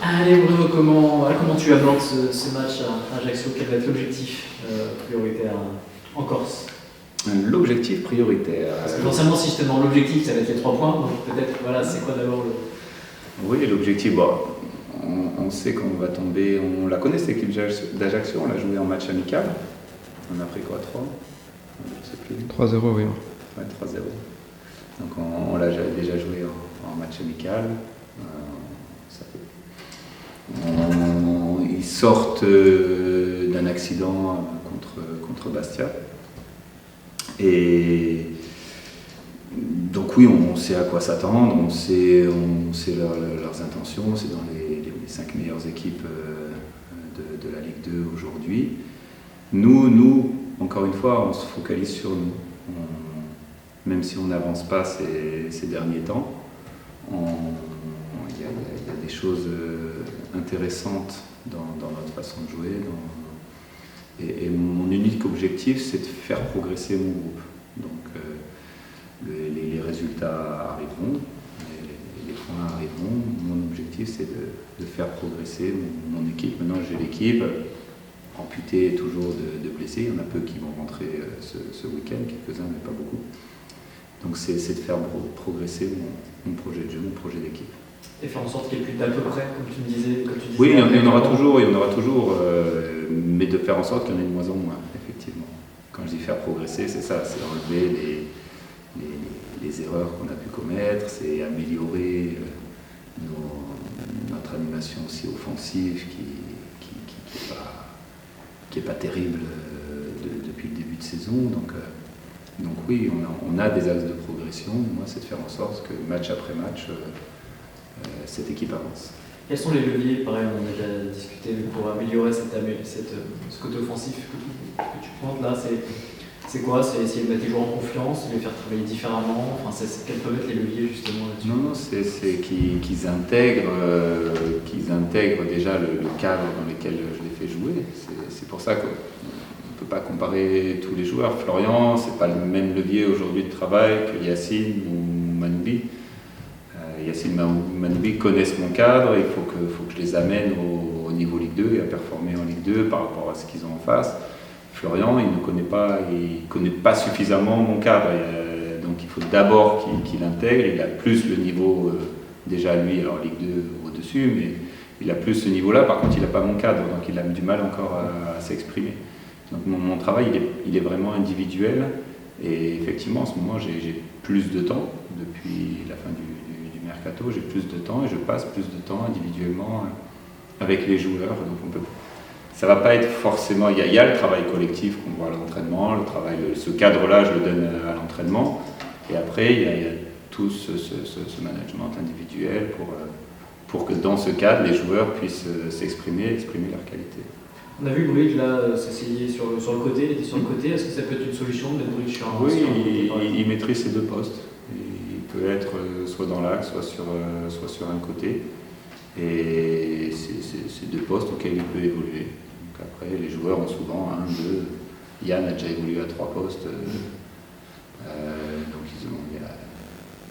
Allez Bruno, comment tu abordes ce match à Ajaccio? Quel va être l'objectif prioritaire en Corse? L'objectif prioritaire. Parce que forcément, si je te demande l'objectif, ça va être les 3 points. Donc peut-être, voilà, c'est quoi d'abord le... Oui, l'objectif, bon, on sait qu'on va tomber, on la connaît cette équipe d'Ajaccio, on l'a joué en match amical. On a pris quoi, 3 je sais plus. 3-0, oui. Ouais, 3-0. Donc on l'a déjà joué en match amical. Ils sortent d'un accident contre Bastia. Et donc oui, on sait à quoi s'attendre, on sait leurs intentions, c'est dans les 5 meilleures équipes de la Ligue 2 aujourd'hui. Nous, encore une fois, on se focalise sur nous. Même si on n'avance pas ces derniers temps, il y a des choses intéressantes dans notre façon de jouer. Et mon unique objectif, c'est de faire progresser mon groupe. Donc les résultats arriveront, les points arriveront. Mon objectif, c'est de faire progresser mon équipe. Maintenant, j'ai l'équipe amputée toujours de blessés. Il y en a peu qui vont rentrer ce week-end, quelques-uns, mais pas beaucoup. Donc c'est de faire progresser mon projet de jeu, mon projet d'équipe. Et faire en sorte qu'il y ait plus d'à peu près, comme tu me disais. Oui, il y en aura toujours, mais de faire en sorte qu'il y en ait de moins en moins, effectivement. Quand je dis faire progresser, c'est ça, c'est enlever les erreurs qu'on a pu commettre, c'est améliorer notre animation aussi offensive qui est pas terrible depuis le début de saison. Donc oui, on a des axes de progression. Moi, c'est de faire en sorte que match après match, cette équipe avance. Quels sont les leviers, pareil, on a déjà discuté, pour améliorer ce côté offensif que tu pointes là? C'est quoi? C'est essayer de mettre les joueurs en confiance, les faire travailler différemment? Enfin, quels peuvent être les leviers justement là-dessus? Non, c'est qu'ils intègrent déjà le cadre dans lequel je les fais jouer. C'est pour ça qu'on ne peut pas comparer tous les joueurs. Florian, c'est pas le même levier aujourd'hui de travail que Yacine ou Manoubi. Yacine ou Manoubi connaissent mon cadre, il faut que je les amène au niveau Ligue 2 et à performer en Ligue 2 par rapport à ce qu'ils ont en face. Florian, il ne connaît pas suffisamment mon cadre, donc il faut d'abord qu'il intègre. Il a plus le niveau, déjà lui, alors Ligue 2 au-dessus, mais il a plus ce niveau-là, par contre il n'a pas mon cadre, donc il a du mal encore à s'exprimer. Donc mon travail, il est vraiment individuel, et effectivement en ce moment j'ai plus de temps, depuis la fin du mercato, j'ai plus de temps et je passe plus de temps individuellement avec les joueurs. Donc ça va pas être forcément, il y a le travail collectif qu'on voit à l'entraînement, ce cadre-là je le donne à l'entraînement, et après il y a tout ce management individuel pour que dans ce cadre les joueurs puissent exprimer leur qualité. On a vu Bridge là s'essayer sur le côté, il était sur le côté, est-ce que ça peut être une solution de mettre Bridge sur un côté? Oui, il maîtrise ses 2 postes. Il peut être soit dans l'axe, soit sur un côté. Et c'est 2 postes auxquels il peut évoluer. Donc après, les joueurs ont souvent 1, 2. Yann a déjà évolué à 3 postes. Donc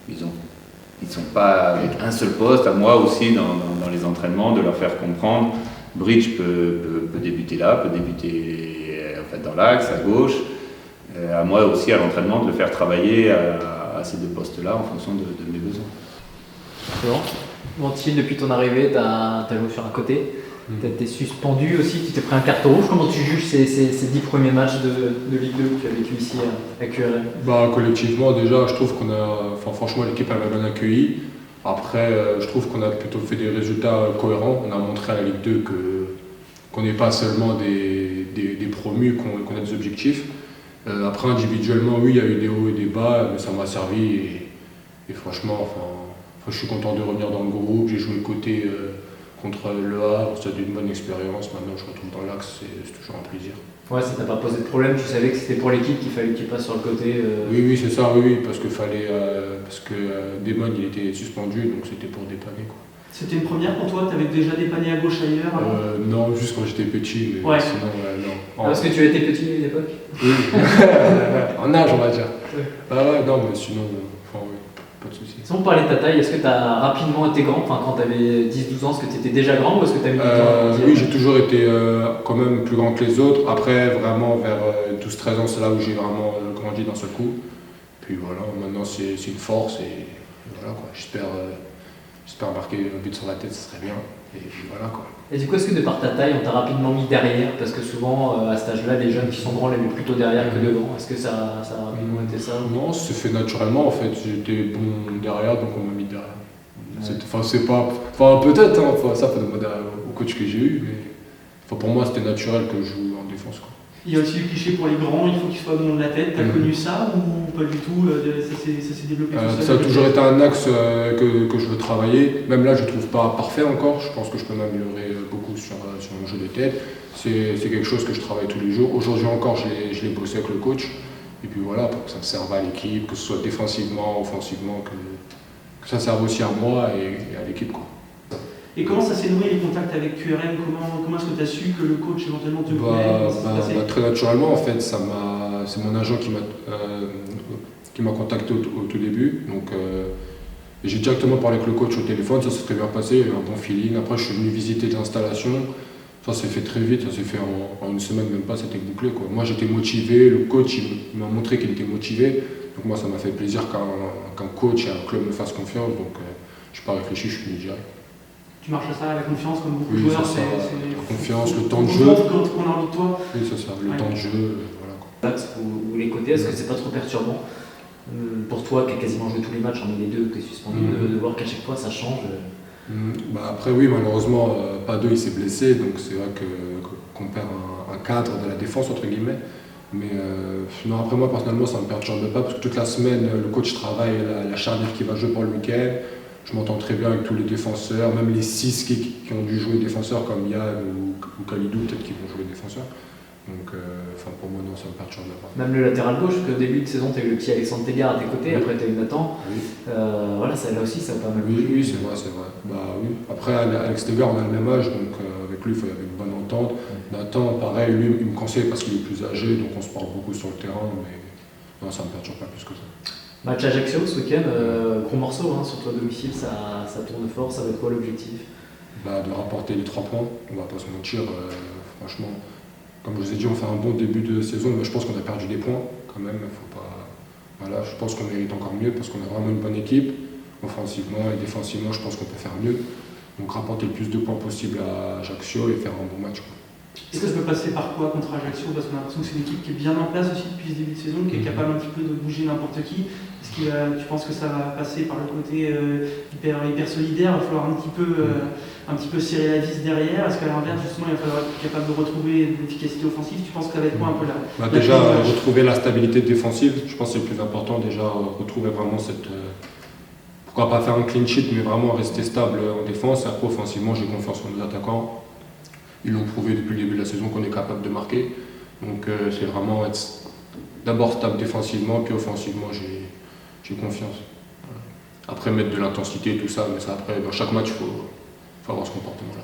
ils sont pas avec un seul poste. À moi aussi, dans les entraînements, de leur faire comprendre. Bridge peut débuter là, peut débuter en fait, dans l'axe, à gauche. À moi aussi, à l'entraînement, de le faire travailler à ces 2 postes-là en fonction de mes besoins. Bon, Thiel, depuis ton arrivée, tu as joué sur un côté, tu as été suspendu aussi, tu t'es pris un carton rouge. Comment tu juges ces 10 premiers matchs de Ligue 2 que tu as vécu ici à QRM? Collectivement, déjà, je trouve franchement, l'équipe elle m'a bien accueilli. Après, je trouve qu'on a plutôt fait des résultats cohérents. On a montré à la Ligue 2 qu'on n'est pas seulement des promus, qu'on a des objectifs. Après, individuellement, oui, il y a eu des hauts et des bas, mais ça m'a servi. Et franchement, je suis content de revenir dans le groupe. J'ai joué côté contre Le Havre, c'était une bonne expérience. Maintenant, je retourne dans l'axe, c'est toujours un plaisir. Ouais, ça t'a pas posé de problème, tu savais que c'était pour l'équipe qu'il fallait qu'il passe sur le côté Oui, c'est ça, oui, parce que Damon il était suspendu, donc c'était pour dépanner, quoi. C'était une première pour toi? Tu avais déjà dépanné à gauche ailleurs Non, juste quand j'étais petit, mais ouais. Sinon, non. Parce que tu étais petit à l'époque? Oui, en âge, on va dire. Ouais. Ouais, non, mais sinon, oui, pas de souci. Si on parlait de ta taille, est-ce que tu as rapidement été grand, enfin quand tu avais 10-12 ans, est-ce que tu étais déjà grand ou est-ce que tu as mis du temps à grandir? Oui, j'ai toujours été quand même plus grand que les autres. Après, vraiment, vers 12-13 ans, c'est là où j'ai vraiment grandi d'un seul coup. Puis voilà, maintenant c'est une force et voilà quoi. J'espère marquer un but sur la tête, ce serait bien. Et puis voilà quoi. Et du coup, est-ce que de par ta taille, on t'a rapidement mis derrière? Parce que souvent, à cet âge-là, les jeunes qui sont grands les mettent plutôt derrière que devant. Est-ce que ça a rapidement été ça? Non, c'est fait naturellement en fait. J'étais bon derrière, donc on m'a mis derrière. Enfin, c'est pas. Enfin, peut-être, hein, enfin, ça faut demander au coach que j'ai eu, mais enfin, pour moi c'était naturel que je joue en défense quoi. Il y a aussi le cliché pour les grands, il faut qu'ils soient bon de la tête. T'as connu ça ou pas du tout? Ça s'est développé tout seul? Ça a toujours été un axe que je veux travailler. Même là, je ne trouve pas parfait encore. Je pense que je peux m'améliorer beaucoup sur mon jeu de tête. C'est quelque chose que je travaille tous les jours. Aujourd'hui encore, je l'ai bossé avec le coach. Et puis voilà, pour que ça serve à l'équipe, que ce soit défensivement, offensivement, que ça serve aussi à moi et à l'équipe, quoi. Et comment ça s'est noué les contacts avec QRM? Comment est-ce que tu as su que le coach éventuellement te voulait? Comment ça s'est passé? Très naturellement, en fait, c'est mon agent qui m'a contacté au tout début. Donc, j'ai directement parlé avec le coach au téléphone, ça s'est très bien passé, il y a eu un bon feeling. Après, je suis venu visiter l'installation, ça s'est fait très vite, ça s'est fait en une semaine, même pas, c'était bouclé, quoi. Moi, j'étais motivé, le coach il m'a montré qu'il était motivé. Donc, moi, ça m'a fait plaisir qu'un coach et un club me fassent confiance. Donc, je n'ai pas réfléchi, je suis venu direct. Tu marches à ça, la confiance, comme beaucoup de Oui, joueurs. c'est ça, la confiance, le temps de jeu. jeu. Quand on a envie de toi. Oui, c'est ça, le temps de jeu, voilà quoi. L'axe ou les côtés, est-ce que c'est pas trop perturbant pour toi qui as quasiment joué tous les matchs, en les deux, que tu es suspendu, de voir qu'à chaque fois ça change? Après oui, malheureusement, Padoue il s'est blessé, donc c'est vrai qu'on perd un cadre de la défense entre guillemets. Mais non, après moi personnellement ça ne me perturbe pas parce que toute la semaine le coach travaille la charnière qui va jouer pour le week-end. Je m'entends très bien avec tous les défenseurs, même les 6 qui ont dû jouer défenseurs comme Yann ou Khalidou, peut-être qu'ils vont jouer défenseurs. Donc pour moi, non, ça ne me perturbe pas. Même le latéral gauche, parce qu'au début de saison, tu as eu le petit Alexandre Tégard à tes côtés, Oui. après tu as eu Nathan. Oui. Voilà, là aussi, ça a pas mal bougé. Oui, c'est vrai. Bah, oui. Après, Alex Tégard, on a le même âge, donc avec lui, il faut y avoir une bonne entente. Nathan, pareil, lui, il me conseille parce qu'il est plus âgé, donc on se parle beaucoup sur le terrain, mais non, ça ne me perturbe pas plus que ça. Match Ajaccio ce week-end, gros morceau, hein, surtout à domicile, ça tourne fort, ça va être quoi l'objectif? De rapporter les 3 points, on va pas se mentir, franchement, comme je vous ai dit, on fait un bon début de saison, mais je pense qu'on a perdu des points quand même, faut pas... Voilà, je pense qu'on mérite encore mieux parce qu'on a vraiment une bonne équipe, offensivement et défensivement, je pense qu'on peut faire mieux, donc rapporter le plus de points possible à Ajaccio et faire un bon match, quoi. Est-ce que ça peut passer par quoi contre Ajaccio? Parce qu'on a l'impression que c'est une équipe qui est bien en place aussi depuis ce début de saison, qui est capable un petit peu de bouger n'importe qui. Est-ce que tu penses que ça va passer par le côté hyper solidaire? Il va falloir un petit peu serrer la vis derrière? Est-ce qu'à l'inverse, justement, il va falloir être capable de retrouver l'efficacité offensive? Tu penses que ça va être quoi un peu la déjà, retrouver la stabilité défensive, je pense que c'est le plus important. Déjà, retrouver vraiment cette... pourquoi pas faire un clean sheet, mais vraiment rester stable en défense. Et après, offensivement, j'ai confiance en nos attaquants. Ils l'ont prouvé depuis le début de la saison qu'on est capable de marquer. Donc c'est vraiment être d'abord stable défensivement, puis offensivement j'ai confiance. Voilà. Après mettre de l'intensité et tout ça, mais ça après dans chaque match il faut avoir ce comportement-là.